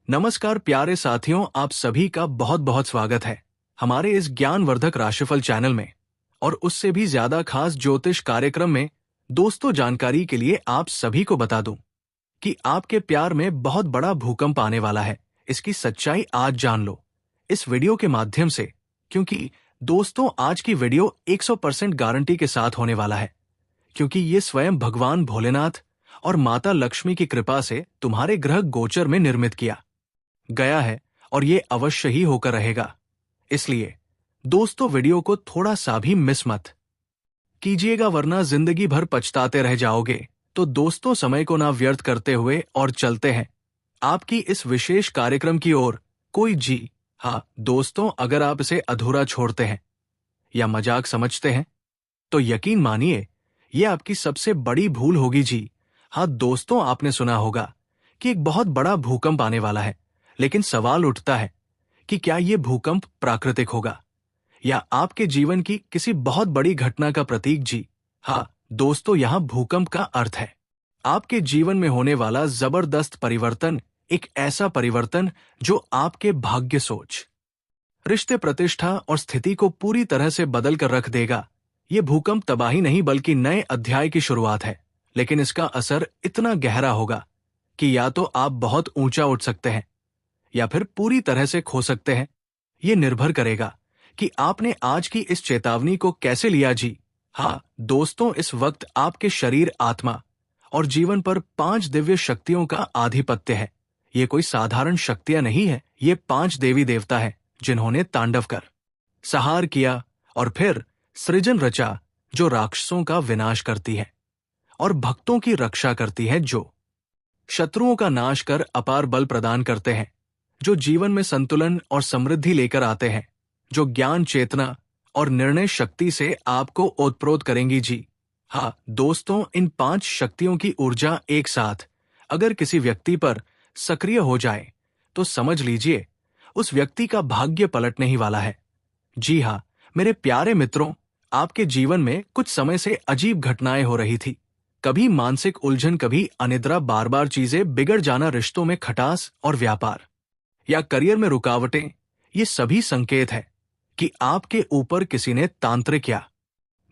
नमस्कार प्यारे साथियों, आप सभी का बहुत बहुत स्वागत है हमारे इस ज्ञानवर्धक राशिफल चैनल में और उससे भी ज्यादा खास ज्योतिष कार्यक्रम में। दोस्तों, जानकारी के लिए आप सभी को बता दूं कि आपके प्यार में बहुत बड़ा भूकंप आने वाला है। इसकी सच्चाई आज जान लो इस वीडियो के माध्यम से, क्योंकि दोस्तों आज की वीडियो 100% गारंटी के साथ होने वाला है, क्योंकि ये स्वयं भगवान भोलेनाथ और माता लक्ष्मी की कृपा से तुम्हारे ग्रह गोचर में निर्मित किया गया है और ये अवश्य ही होकर रहेगा। इसलिए दोस्तों, वीडियो को थोड़ा सा भी मिस मत कीजिएगा, वरना जिंदगी भर पछताते रह जाओगे। तो दोस्तों, समय को ना व्यर्थ करते हुए और चलते हैं आपकी इस विशेष कार्यक्रम की ओर। कोई जी हाँ दोस्तों, अगर आप इसे अधूरा छोड़ते हैं या मजाक समझते हैं तो यकीन मानिए ये आपकी सबसे बड़ी भूल होगी जी। हाँ दोस्तों, आपने सुना होगा कि एक बहुत बड़ा भूकंप आने वाला है, लेकिन सवाल उठता है कि क्या ये भूकंप प्राकृतिक होगा या आपके जीवन की किसी बहुत बड़ी घटना का प्रतीक जी। हाँ दोस्तों, यहाँ भूकंप का अर्थ है आपके जीवन में होने वाला जबरदस्त परिवर्तन, एक ऐसा परिवर्तन जो आपके भाग्य, सोच, रिश्ते, प्रतिष्ठा और स्थिति को पूरी तरह से बदल कर रख देगा। ये भूकंप तबाही नहीं बल्कि नए अध्याय की शुरुआत है, लेकिन इसका असर इतना गहरा होगा कि या तो आप बहुत ऊंचा उठ सकते हैं या फिर पूरी तरह से खो सकते हैं। ये निर्भर करेगा कि आपने आज की इस चेतावनी को कैसे लिया जी। हाँ दोस्तों, इस वक्त आपके शरीर, आत्मा और जीवन पर 5 दिव्य शक्तियों का आधिपत्य है। ये कोई साधारण शक्तियां नहीं है, ये 5 देवी देवता है जिन्होंने तांडव कर संहार किया और फिर सृजन रचा, जो राक्षसों का विनाश करती है और भक्तों की रक्षा करती है, जो शत्रुओं का नाश कर अपार बल प्रदान करते हैं, जो जीवन में संतुलन और समृद्धि लेकर आते हैं, जो ज्ञान, चेतना और निर्णय शक्ति से आपको ओतप्रोत करेंगी जी। हाँ दोस्तों, इन 5 शक्तियों की ऊर्जा एक साथ अगर किसी व्यक्ति पर सक्रिय हो जाए तो समझ लीजिए उस व्यक्ति का भाग्य पलटने ही वाला है। जी हाँ मेरे प्यारे मित्रों, आपके जीवन में कुछ समय से अजीब घटनाएं हो रही थी। कभी मानसिक उलझन, कभी अनिद्रा, बार बार चीजें बिगड़ जाना, रिश्तों में खटास और व्यापार या करियर में रुकावटें। ये सभी संकेत है कि आपके ऊपर किसी ने तांत्रिक या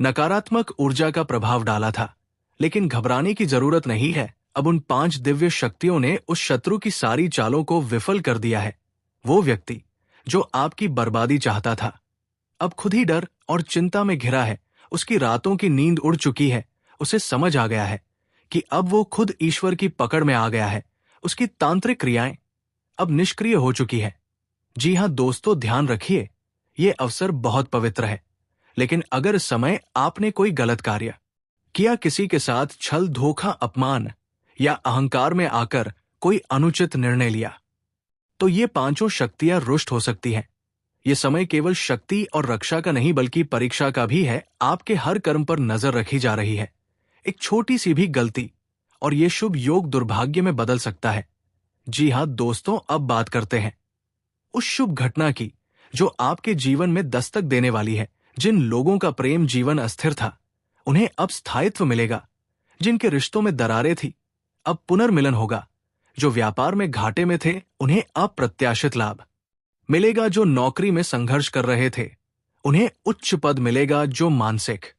नकारात्मक ऊर्जा का प्रभाव डाला था। लेकिन घबराने की जरूरत नहीं है, अब उन 5 दिव्य शक्तियों ने उस शत्रु की सारी चालों को विफल कर दिया है। वो व्यक्ति जो आपकी बर्बादी चाहता था अब खुद ही डर और चिंता में घिरा है, उसकी रातों की नींद उड़ चुकी है। उसे समझ आ गया है कि अब वो खुद ईश्वर की पकड़ में आ गया है। उसकी तांत्रिक क्रियाएं अब निष्क्रिय हो चुकी है। जी हाँ दोस्तों, ध्यान रखिए, ये अवसर बहुत पवित्र है, लेकिन अगर इस समय आपने कोई गलत कार्य किया, किसी के साथ छल, धोखा, अपमान या अहंकार में आकर कोई अनुचित निर्णय लिया, तो ये 5 शक्तियां रुष्ट हो सकती हैं। ये समय केवल शक्ति और रक्षा का नहीं बल्कि परीक्षा का भी है। आपके हर कर्म पर नजर रखी जा रही है। एक छोटी सी भी गलती और ये शुभ योग दुर्भाग्य में बदल सकता है। जी हाँ दोस्तों, अब बात करते हैं उस शुभ घटना की जो आपके जीवन में दस्तक देने वाली है। जिन लोगों का प्रेम जीवन अस्थिर था, उन्हें अब स्थायित्व मिलेगा। जिनके रिश्तों में दरारें थी, अब पुनर्मिलन होगा। जो व्यापार में घाटे में थे, उन्हें अप्रत्याशित लाभ मिलेगा। जो नौकरी में संघर्ष कर रहे थे, उन्हें उच्च पद मिलेगा। जो मानसिक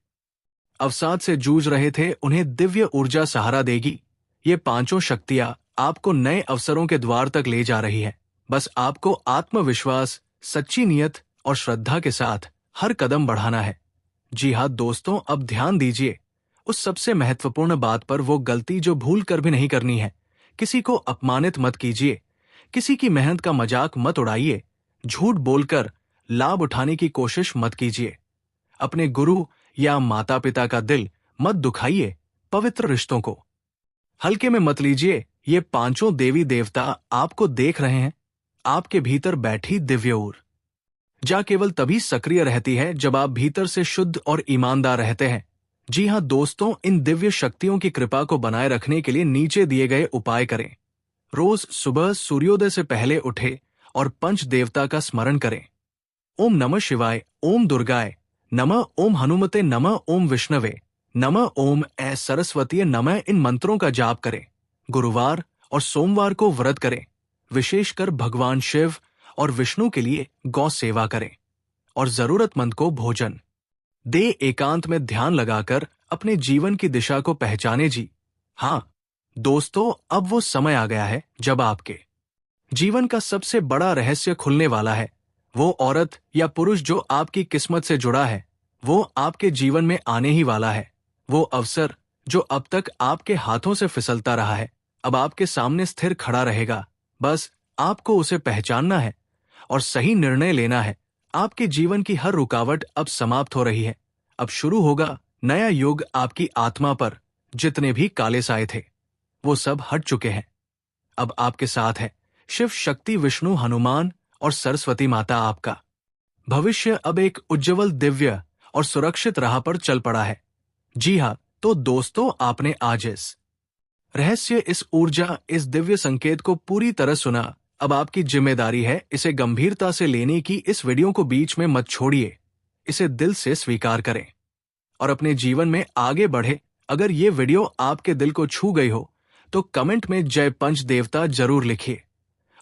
अवसाद से जूझ रहे थे, उन्हें दिव्य ऊर्जा सहारा देगी। ये 5 शक्तियां आपको नए अवसरों के द्वार तक ले जा रही है। बस आपको आत्मविश्वास, सच्ची नियत और श्रद्धा के साथ हर कदम बढ़ाना है। जी हाँ दोस्तों, अब ध्यान दीजिए उस सबसे महत्वपूर्ण बात पर, वो गलती जो भूल कर भी नहीं करनी है। किसी को अपमानित मत कीजिए, किसी की मेहनत का मजाक मत उड़ाइए, झूठ बोलकर लाभ उठाने की कोशिश मत कीजिए। अपने गुरु या माता पिता का दिल मत दुखाइए, पवित्र रिश्तों को हल्के में मत लीजिए। ये 5 देवी देवता आपको देख रहे हैं। आपके भीतर बैठी दिव्य ऊर्जा केवल तभी सक्रिय रहती है जब आप भीतर से शुद्ध और ईमानदार रहते हैं। जी हाँ दोस्तों, इन दिव्य शक्तियों की कृपा को बनाए रखने के लिए नीचे दिए गए उपाय करें। रोज सुबह सूर्योदय से पहले उठे और पंच देवता का स्मरण करें। ओम नमः शिवाय, ओम दुर्गाय नमः, ओम हनुमते नमः, ओम विष्णवे नमः, ओम ऐ सरस्वती नमः। इन मंत्रों का जाप करें। गुरुवार और सोमवार को व्रत करें। विशेषकर भगवान शिव और विष्णु के लिए गौ सेवा करें और जरूरतमंद को भोजन दे। एकांत में ध्यान लगाकर अपने जीवन की दिशा को पहचाने जी। हाँ दोस्तों, अब वो समय आ गया है जब आपके जीवन का सबसे बड़ा रहस्य खुलने वाला है। वो औरत या पुरुष जो आपकी किस्मत से जुड़ा है, वो आपके जीवन में आने ही वाला है। वो अवसर जो अब तक आपके हाथों से फिसलता रहा है, अब आपके सामने स्थिर खड़ा रहेगा। बस आपको उसे पहचानना है और सही निर्णय लेना है। आपके जीवन की हर रुकावट अब समाप्त हो रही है। अब शुरू होगा नया युग। आपकी आत्मा पर जितने भी काले साए थे, वो सब हट चुके हैं। अब आपके साथ है शिव, शक्ति, विष्णु, हनुमान और सरस्वती माता। आपका भविष्य अब एक उज्जवल, दिव्य और सुरक्षित राह पर चल पड़ा है। जी हाँ, तो दोस्तों, आपने आज इस रहस्य, इस ऊर्जा, इस दिव्य संकेत को पूरी तरह सुना। अब आपकी जिम्मेदारी है इसे गंभीरता से लेने की। इस वीडियो को बीच में मत छोड़िए, इसे दिल से स्वीकार करें और अपने जीवन में आगे बढ़े। अगर ये वीडियो आपके दिल को छू गई हो तो कमेंट में जय पंच देवता जरूर लिखिए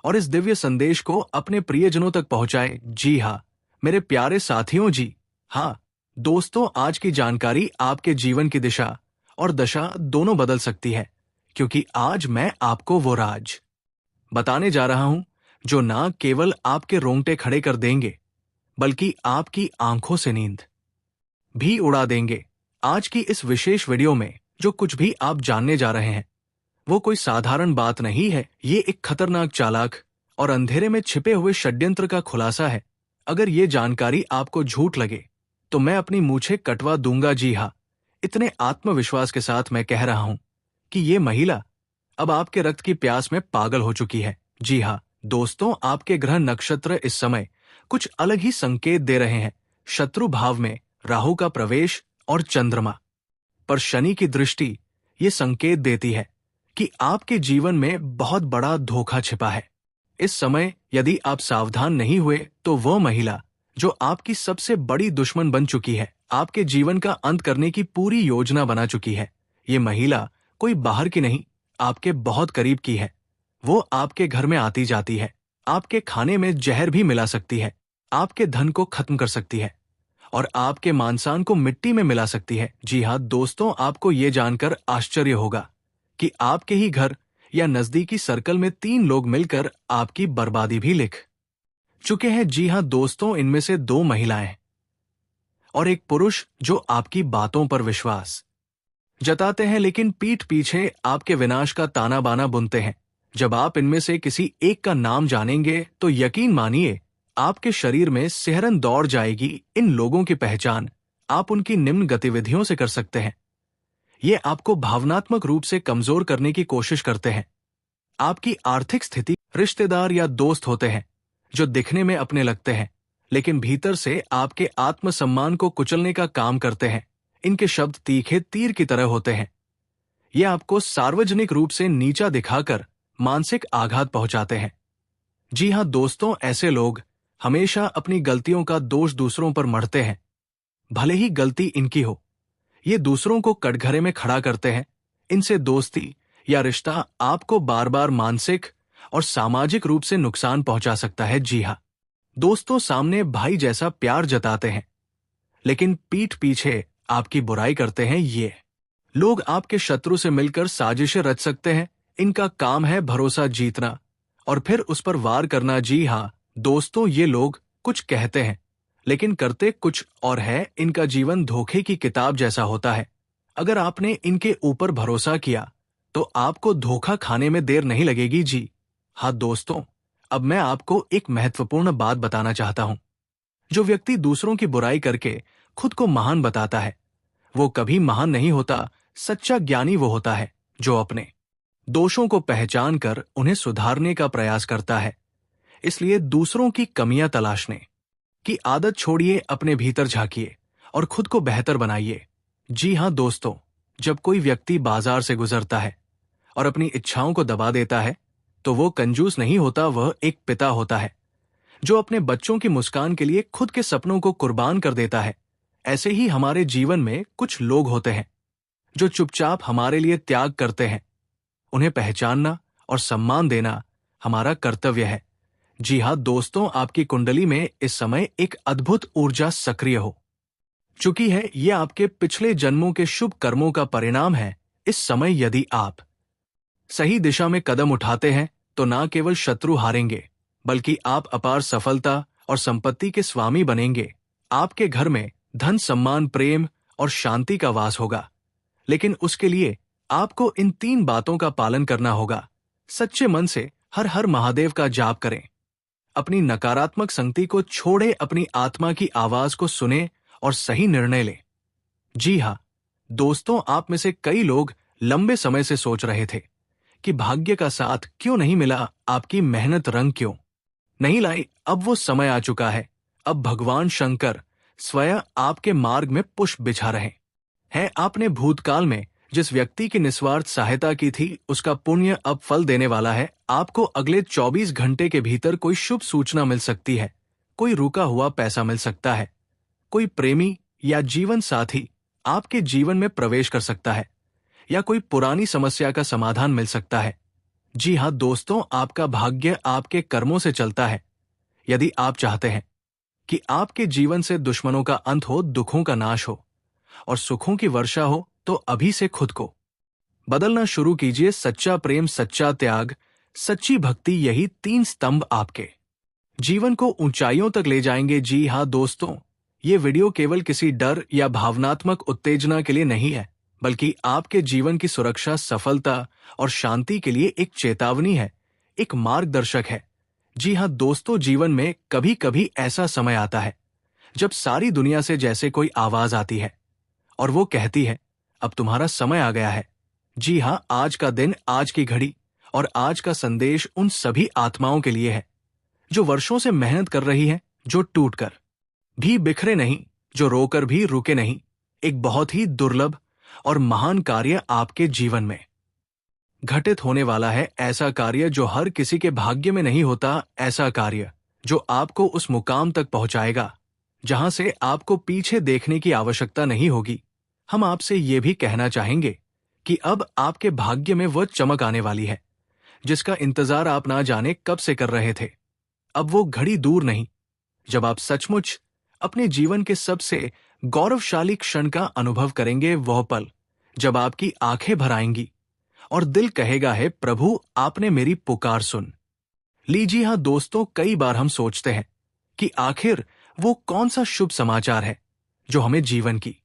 और इस दिव्य संदेश को अपने प्रियजनों तक पहुंचाएं। जी हाँ मेरे प्यारे साथियों, जी हाँ दोस्तों, आज की जानकारी आपके जीवन की दिशा और दशा दोनों बदल सकती है, क्योंकि आज मैं आपको वो राज बताने जा रहा हूं जो ना केवल आपके रोंगटे खड़े कर देंगे, बल्कि आपकी आंखों से नींद भी उड़ा देंगे। आज की इस विशेष वीडियो में जो कुछ भी आप जानने जा रहे हैं, वो कोई साधारण बात नहीं है। ये एक खतरनाक, चालाक और अंधेरे में छिपे हुए षड्यंत्र का खुलासा है। अगर ये जानकारी आपको झूठ लगे तो मैं अपनी मूछें कटवा दूंगा। जी हाँ, इतने आत्मविश्वास के साथ मैं कह रहा हूं कि ये महिला अब आपके रक्त की प्यास में पागल हो चुकी है। जी हाँ दोस्तों, आपके ग्रह नक्षत्र इस समय कुछ अलग ही संकेत दे रहे हैं। शत्रु भाव में राहु का प्रवेश और चंद्रमा पर शनि की दृष्टि ये संकेत देती है कि आपके जीवन में बहुत बड़ा धोखा छिपा है। इस समय यदि आप सावधान नहीं हुए तो वह महिला जो आपकी सबसे बड़ी दुश्मन बन चुकी है, आपके जीवन का अंत करने की पूरी योजना बना चुकी है। ये महिला कोई बाहर की नहीं, आपके बहुत करीब की है। वो आपके घर में आती जाती है, आपके खाने में जहर भी मिला सकती है, आपके धन को खत्म कर सकती है और आपके मानसान को मिट्टी में मिला सकती है। जी हाँ दोस्तों, आपको ये जानकर आश्चर्य होगा कि आपके ही घर या नजदीकी सर्कल में 3 लोग मिलकर आपकी बर्बादी भी लिख चुके हैं। जी हाँ दोस्तों, इनमें से 2 महिलाएं और एक पुरुष जो आपकी बातों पर विश्वास जताते हैं, लेकिन पीठ पीछे आपके विनाश का ताना बाना बुनते हैं। जब आप इनमें से किसी एक का नाम जानेंगे तो यकीन मानिए आपके शरीर में सिहरन दौड़ जाएगी। इन लोगों की पहचान आप उनकी निम्न गतिविधियों से कर सकते हैं। ये आपको भावनात्मक रूप से कमजोर करने की कोशिश करते हैं। आपकी आर्थिक स्थिति, रिश्तेदार या दोस्त होते हैं जो दिखने में अपने लगते हैं, लेकिन भीतर से आपके आत्मसम्मान को कुचलने का काम करते हैं। इनके शब्द तीखे तीर की तरह होते हैं। ये आपको सार्वजनिक रूप से नीचा दिखाकर मानसिक आघात पहुंचाते हैं। जी हाँ दोस्तों, ऐसे लोग हमेशा अपनी गलतियों का दोष दूसरों पर मढ़ते हैं, भले ही गलती इनकी हो। ये दूसरों को कटघरे में खड़ा करते हैं। इनसे दोस्ती या रिश्ता आपको बार बार मानसिक और सामाजिक रूप से नुकसान पहुंचा सकता है। जी हाँ दोस्तों, सामने भाई जैसा प्यार जताते हैं, लेकिन पीठ पीछे आपकी बुराई करते हैं। ये लोग आपके शत्रु से मिलकर साजिशें रच सकते हैं। इनका काम है भरोसा जीतना और फिर उस पर वार करना। जी हाँ दोस्तों, ये लोग कुछ कहते हैं लेकिन करते कुछ और है। इनका जीवन धोखे की किताब जैसा होता है। अगर आपने इनके ऊपर भरोसा किया तो आपको धोखा खाने में देर नहीं लगेगी। जी हाँ दोस्तों, अब मैं आपको एक महत्वपूर्ण बात बताना चाहता हूं। जो व्यक्ति दूसरों की बुराई करके खुद को महान बताता है, वो कभी महान नहीं होता। सच्चा ज्ञानी वो होता है जो अपने दोषों को पहचान कर उन्हें सुधारने का प्रयास करता है। इसलिए दूसरों की कमियां तलाशने की आदत छोड़िए, अपने भीतर झांकिए और खुद को बेहतर बनाइए। जी हाँ दोस्तों, जब कोई व्यक्ति बाजार से गुजरता है और अपनी इच्छाओं को दबा देता है तो वो कंजूस नहीं होता, वह एक पिता होता है जो अपने बच्चों की मुस्कान के लिए खुद के सपनों को कुर्बान कर देता है। ऐसे ही हमारे जीवन में कुछ लोग होते हैं जो चुपचाप हमारे लिए त्याग करते हैं। उन्हें पहचानना और सम्मान देना हमारा कर्तव्य है। जी हाँ दोस्तों, आपकी कुंडली में इस समय एक अद्भुत ऊर्जा सक्रिय हो चुकी है। ये आपके पिछले जन्मों के शुभ कर्मों का परिणाम है। इस समय यदि आप सही दिशा में कदम उठाते हैं तो ना केवल शत्रु हारेंगे, बल्कि आप अपार सफलता और संपत्ति के स्वामी बनेंगे। आपके घर में धन, सम्मान, प्रेम और शांति का वास होगा। लेकिन उसके लिए आपको इन 3 बातों का पालन करना होगा। सच्चे मन से हर हर महादेव का जाप करें। अपनी नकारात्मक संगति को छोड़े, अपनी आत्मा की आवाज को सुने और सही निर्णय लें। जी हाँ दोस्तों, आप में से कई लोग लंबे समय से सोच रहे थे कि भाग्य का साथ क्यों नहीं मिला, आपकी मेहनत रंग क्यों नहीं लाई। अब वो समय आ चुका है। अब भगवान शंकर स्वयं आपके मार्ग में पुष्प बिछा रहे हैं। आपने भूतकाल में जिस व्यक्ति की निस्वार्थ सहायता की थी, उसका पुण्य अब फल देने वाला है। आपको अगले 24 घंटे के भीतर कोई शुभ सूचना मिल सकती है। कोई रुका हुआ पैसा मिल सकता है। कोई प्रेमी या जीवन साथी आपके जीवन में प्रवेश कर सकता है, या कोई पुरानी समस्या का समाधान मिल सकता है। जी हाँ दोस्तों, आपका भाग्य आपके कर्मों से चलता है। यदि आप चाहते हैं कि आपके जीवन से दुश्मनों का अंत हो, दुखों का नाश हो और सुखों की वर्षा हो, तो अभी से खुद को बदलना शुरू कीजिए। सच्चा प्रेम, सच्चा त्याग, सच्ची भक्ति, यही 3 स्तंभ आपके जीवन को ऊंचाइयों तक ले जाएंगे। जी हाँ दोस्तों, ये वीडियो केवल किसी डर या भावनात्मक उत्तेजना के लिए नहीं है, बल्कि आपके जीवन की सुरक्षा, सफलता और शांति के लिए एक चेतावनी है, एक मार्गदर्शक है। जी हाँ दोस्तों, जीवन में कभी कभी ऐसा समय आता है जब सारी दुनिया से जैसे कोई आवाज आती है और वो कहती है, अब तुम्हारा समय आ गया है। जी हाँ, आज का दिन, आज की घड़ी और आज का संदेश उन सभी आत्माओं के लिए है जो वर्षों से मेहनत कर रही है, जो टूटकर भी बिखरे नहीं, जो रोकर भी रुके नहीं। एक बहुत ही दुर्लभ और महान कार्य आपके जीवन में घटित होने वाला है। ऐसा कार्य जो हर किसी के भाग्य में नहीं होता। ऐसा कार्य जो आपको उस मुकाम तक पहुंचाएगा जहां से आपको पीछे देखने की आवश्यकता नहीं होगी। हम आपसे ये भी कहना चाहेंगे कि अब आपके भाग्य में वह चमक आने वाली है जिसका इंतजार आप ना जाने कब से कर रहे थे। अब वो घड़ी दूर नहीं जब आप सचमुच अपने जीवन के सबसे गौरवशाली क्षण का अनुभव करेंगे। वह पल जब आपकी आंखें भर आएंगी और दिल कहेगा, है प्रभु, आपने मेरी पुकार सुन ली। जी हाँ दोस्तों, कई बार हम सोचते हैं कि आखिर वो कौन सा शुभ समाचार है जो हमें जीवन की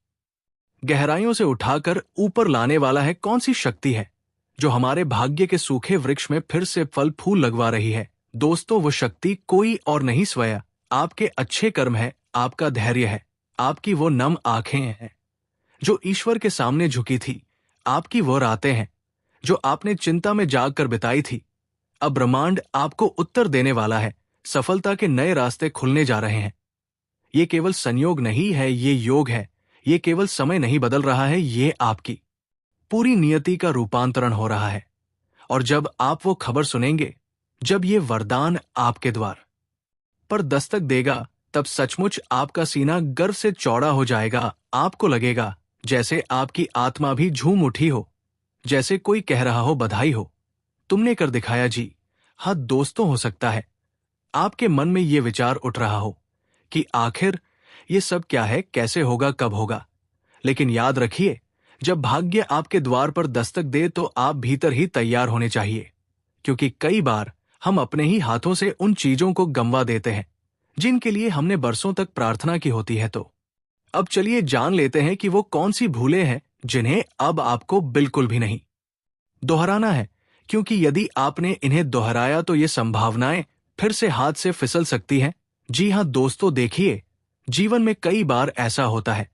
गहराइयों से उठाकर ऊपर लाने वाला है। कौन सी शक्ति है जो हमारे भाग्य के सूखे वृक्ष में फिर से फल फूल लगवा रही है। दोस्तों, वो शक्ति कोई और नहीं, स्वयं आपके अच्छे कर्म है, आपका धैर्य है, आपकी वो नम आंखें हैं जो ईश्वर के सामने झुकी थी, आपकी वो रातें हैं जो आपने चिंता में जाग कर बिताई थी। अब ब्रह्मांड आपको उत्तर देने वाला है। सफलता के नए रास्ते खुलने जा रहे हैं। ये केवल संयोग नहीं है, ये योग है। ये केवल समय नहीं बदल रहा है, ये आपकी पूरी नियति का रूपांतरण हो रहा है। और जब आप वो खबर सुनेंगे, जब ये वरदान आपके द्वार पर दस्तक देगा, तब सचमुच आपका सीना गर्व से चौड़ा हो जाएगा। आपको लगेगा जैसे आपकी आत्मा भी झूम उठी हो, जैसे कोई कह रहा हो, बधाई हो, तुमने कर दिखाया जी। हाँ दोस्तों, हो सकता है आपके मन में ये विचार उठ रहा हो कि आखिर ये सब क्या है, कैसे होगा, कब होगा। लेकिन याद रखिए, जब भाग्य आपके द्वार पर दस्तक दे तो आप भीतर ही तैयार होने चाहिए, क्योंकि कई बार हम अपने ही हाथों से उन चीजों को गंवा देते हैं जिनके लिए हमने बरसों तक प्रार्थना की होती है। तो अब चलिए जान लेते हैं कि वो कौन सी भूलें हैं जिन्हें अब आपको बिल्कुल भी नहीं दोहराना है, क्योंकि यदि आपने इन्हें दोहराया तो ये संभावनाएं फिर से हाथ से फिसल सकती हैं। जी हाँ दोस्तों, देखिए, जीवन में कई बार ऐसा होता है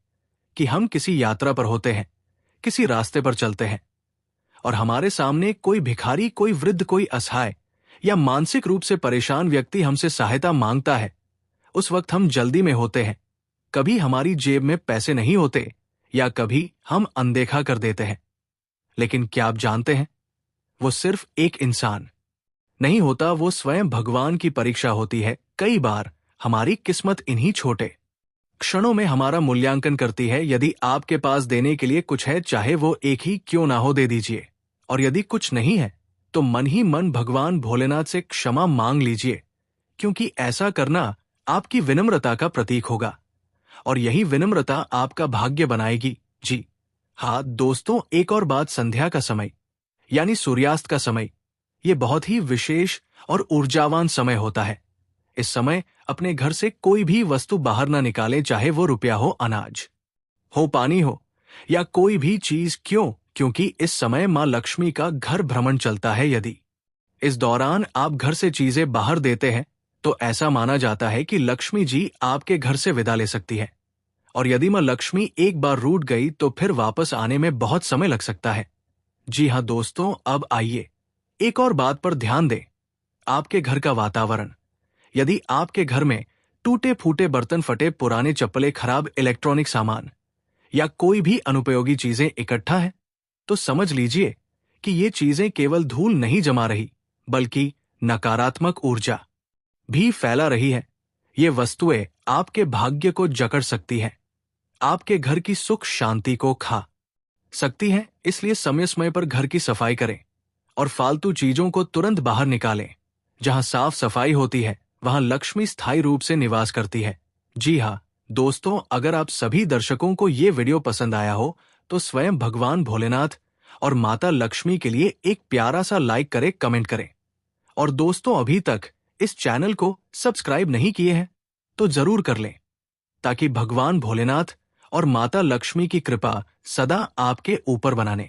कि हम किसी यात्रा पर होते हैं, किसी रास्ते पर चलते हैं और हमारे सामने कोई भिखारी, कोई वृद्ध, कोई असहाय या मानसिक रूप से परेशान व्यक्ति हमसे सहायता मांगता है। उस वक्त हम जल्दी में होते हैं, कभी हमारी जेब में पैसे नहीं होते या कभी हम अनदेखा कर देते हैं। लेकिन क्या आप जानते हैं, वो सिर्फ एक इंसान नहीं होता, वो स्वयं भगवान की परीक्षा होती है। कई बार हमारी किस्मत इन्हीं छोटे क्षणों में हमारा मूल्यांकन करती है। यदि आपके पास देने के लिए कुछ है, चाहे वो एक ही क्यों ना हो, दे दीजिए। और यदि कुछ नहीं है तो मन ही मन भगवान भोलेनाथ से क्षमा मांग लीजिए, क्योंकि ऐसा करना आपकी विनम्रता का प्रतीक होगा और यही विनम्रता आपका भाग्य बनाएगी। जी हाँ दोस्तों, एक और बात, संध्या का समय यानी सूर्यास्त का समय, ये बहुत ही विशेष और ऊर्जावान समय होता है। इस समय अपने घर से कोई भी वस्तु बाहर ना निकालें, चाहे वो रुपया हो, अनाज हो, पानी हो या कोई भी चीज। क्यों? क्योंकि इस समय मां लक्ष्मी का घर भ्रमण चलता है। यदि इस दौरान आप घर से चीजें बाहर देते हैं तो ऐसा माना जाता है कि लक्ष्मी जी आपके घर से विदा ले सकती है, और यदि मां लक्ष्मी एक बार रूठ गई तो फिर वापस आने में बहुत समय लग सकता है। जी हाँ दोस्तों, अब आइए एक और बात पर ध्यान दें, आपके घर का वातावरण। यदि आपके घर में टूटे फूटे बर्तन, फटे पुराने चप्पलें, खराब इलेक्ट्रॉनिक सामान या कोई भी अनुपयोगी चीजें इकट्ठा है, तो समझ लीजिए कि ये चीजें केवल धूल नहीं जमा रही, बल्कि नकारात्मक ऊर्जा भी फैला रही है। ये वस्तुएं आपके भाग्य को जकड़ सकती हैं, आपके घर की सुख शांति को खा सकती हैं। इसलिए समय समय पर घर की सफाई करें और फालतू चीजों को तुरंत बाहर निकालें। जहां साफ सफाई होती है वहां लक्ष्मी स्थायी रूप से निवास करती है। जी हाँ दोस्तों, अगर आप सभी दर्शकों को ये वीडियो पसंद आया हो तो स्वयं भगवान भोलेनाथ और माता लक्ष्मी के लिए एक प्यारा सा लाइक करें, कमेंट करें। और दोस्तों, अभी तक इस चैनल को सब्सक्राइब नहीं किए हैं तो जरूर कर लें, ताकि भगवान भोलेनाथ और माता लक्ष्मी की कृपा सदा आपके ऊपर बनाने।